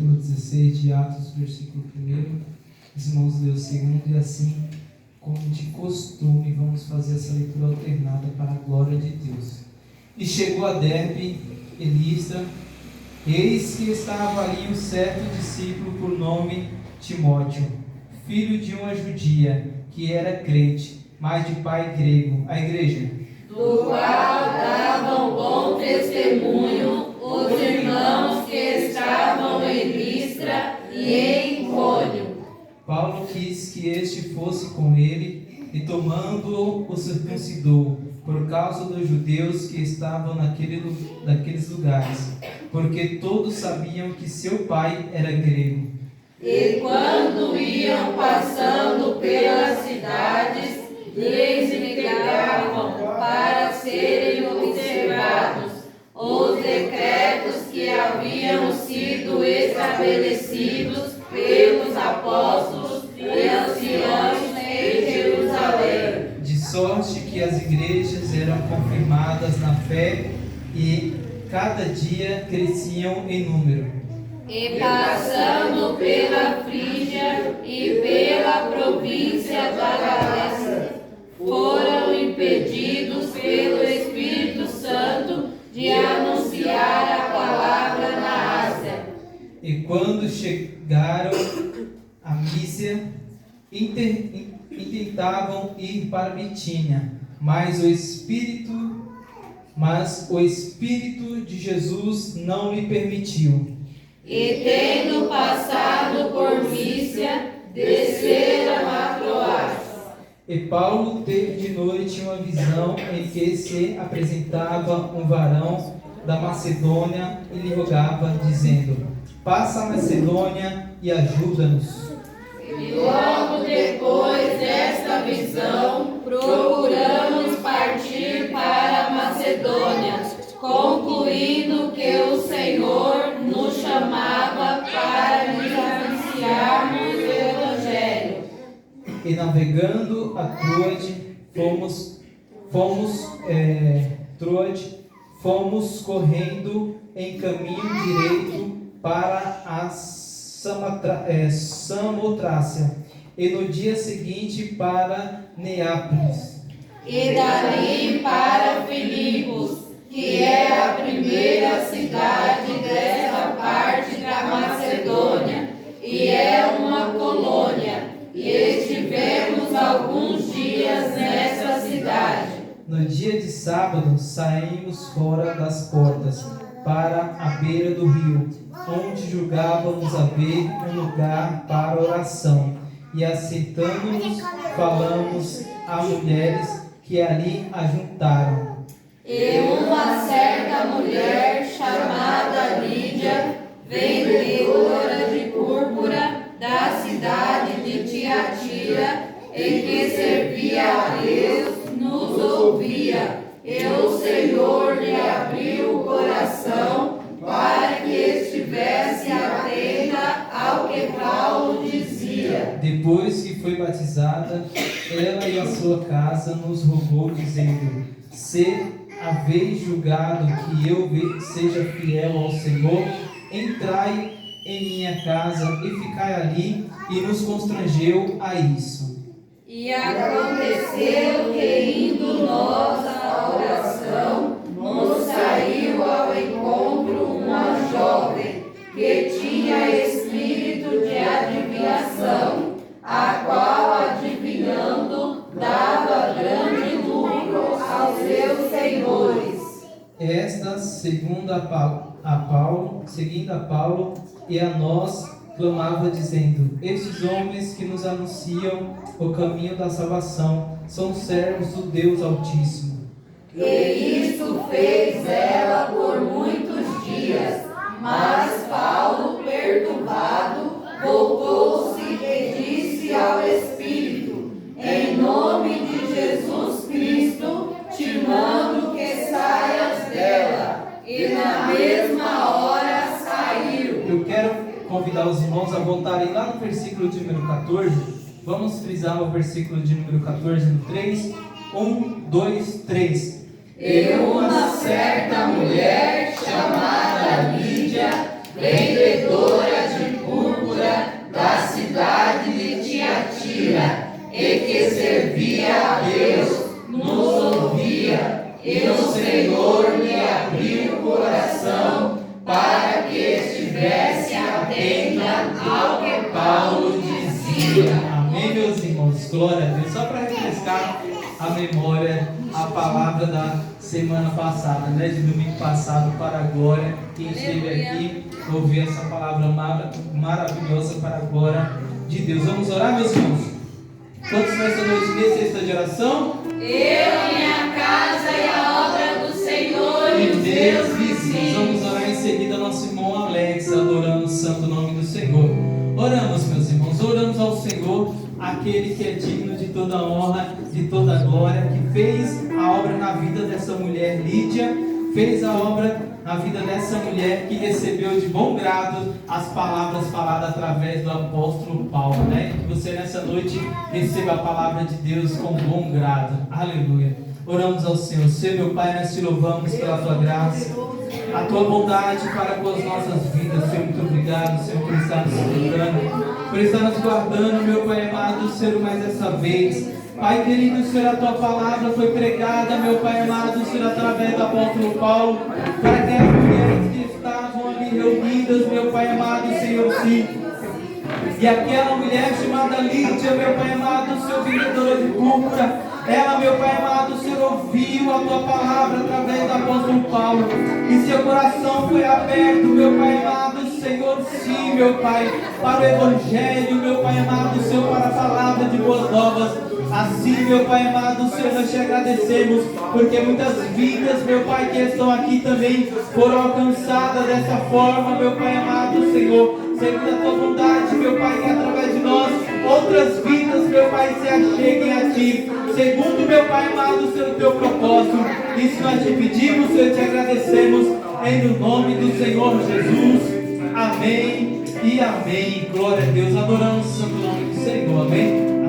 capítulo 16 de Atos, versículo 1. Os irmãos lêem o segundo e assim, como de costume, vamos fazer essa leitura alternada para a glória de Deus. E chegou a Derbe e Listra, eis que estava ali um certo discípulo por nome Timóteo, filho de uma judia, que era crente, mas de pai grego. A igreja, do qual davam bom testemunho os irmãos que estavam em Listra e em Icônio. Paulo quis que este fosse com ele, e tomando-o, o circuncidou, por causa dos judeus que estavam naqueles lugares, porque todos sabiam que seu pai era grego. E quando iam passando pelas cidades, lhes entregavam para serem observados os decretos que haviam sido estabelecidos pelos apóstolos e anciãos em Jerusalém. De sorte que as igrejas eram confirmadas na fé e cada dia cresciam em número. E passando pela Frígia e pela província da Galácia, foram impedidos pelo Espírito Santo de anunciar a palavra na Ásia. E quando chegaram a Mísia, intentavam ir para Bitínia, mas o Espírito de Jesus não lhe permitiu. E tendo passado por Mísia, desceram a Troás. E Paulo teve de noite uma visão em que se apresentava um varão da Macedônia e lhe rogava, dizendo: passa a Macedônia e ajuda-nos. E logo depois desta visão, procuramos partir para a Macedônia, concluindo que o Senhor nos chamava para lhe anunciarmos o Evangelho. E navegando a Troade, fomos correndo em caminho direito para a Samotrácia, e no dia seguinte para Neápolis. E dali para Filipos, que é a primeira cidade dessa parte da Macedônia, e é uma colônia, e estivemos alguns dias nessa cidade. No dia de sábado, saímos fora das portas, para a beira do rio, onde julgávamos haver um lugar para oração, e assentando-nos, falamos a mulheres que ali ajuntaram. E uma certa mulher chamada Lídia, vendedora de púrpura da cidade de Tiatira, em que servia a Deus, nos ouvia, e o Senhor lhe abriu o coração para que estivesse atenta ao que Paulo dizia. Depois que foi batizada, ela e a sua casa nos rogou, dizendo: se haveis julgado que eu seja fiel ao Senhor, entrai em minha casa e ficai ali, e nos constrangeu a isso. E aconteceu que, indo nós à oração, nos saiu ao encontro uma jovem que tinha espírito de adivinhação, a qual, adivinhando, dava grande lucro aos seus senhores. Esta, seguindo a Paulo e a nós, clamava dizendo: estes homens que nos anunciam o caminho da salvação são servos do Deus Altíssimo. E isso fez ela por muitos dias, mas Paulo, perturbado, voltou-se e disse ao Espírito: em nome de Jesus Cristo, te mando que saias dela. E na mesma hora saiu. Eu quero convidar os irmãos a voltarem lá no versículo de número 14. Vamos frisar o versículo de número 14 no 3. 1, 2, 3. E uma certa mulher chamada Lídia, vendedora de atenta ao que Paulo dizia. Amém, meus irmãos. Glória a Deus. Só para refrescar a memória, a palavra da semana passada, né? De domingo passado, para a glória. Quem esteve aqui, ouviu essa palavra maravilhosa para a glória de Deus. Vamos orar, meus irmãos? Quantos nessa noite necessitam de oração? Eu, minha casa e a obra do Senhor e os meus vizinhos. Vamos orar em seguida nosso irmão Alex, adorando o santo nome do Senhor. Oramos, meus irmãos, oramos ao Senhor, aquele que é digno de toda honra, de toda glória, que fez a obra na vida dessa mulher Lídia, fez a obra na vida dessa mulher que recebeu de bom grado as palavras faladas através do apóstolo Paulo, né? Que você nessa noite receba a palavra de Deus com bom grado. Aleluia. Oramos ao Senhor. Senhor, meu Pai, nós te louvamos pela tua graça, a tua bondade para com as nossas vidas. Senhor, muito obrigado, Senhor, por estar nos cuidando, por estar nos guardando, meu Pai amado, Senhor, mais essa vez. Pai querido, Senhor, a tua palavra foi pregada, meu Pai amado, Senhor, através do apóstolo Paulo, para que as mulheres que estavam ali reunidas, meu Pai amado, Senhor, sim. E aquela mulher chamada Lídia, meu Pai amado, Senhor, vendedora de púrpura, ela, meu Pai amado, Senhor, ouviu a tua palavra através do apóstolo Paulo, e seu coração foi aberto, meu Pai amado, Senhor, sim, meu Pai, para o Evangelho, meu Pai amado, Senhor, para a palavra de boas novas. Assim, meu Pai amado, Senhor, nós te agradecemos, porque muitas vidas, meu Pai, que estão aqui também foram alcançadas dessa forma, meu Pai amado, Senhor, segundo a tua vontade, meu Pai, que através de nós outras vidas, meu Pai, se acheguem a ti, segundo, meu Pai amado, Senhor, o teu propósito. Isso nós te pedimos, Senhor, te agradecemos, em nome do Senhor Jesus. Amém e amém. Glória a Deus. Adoramos o santo nome do Senhor. Amém.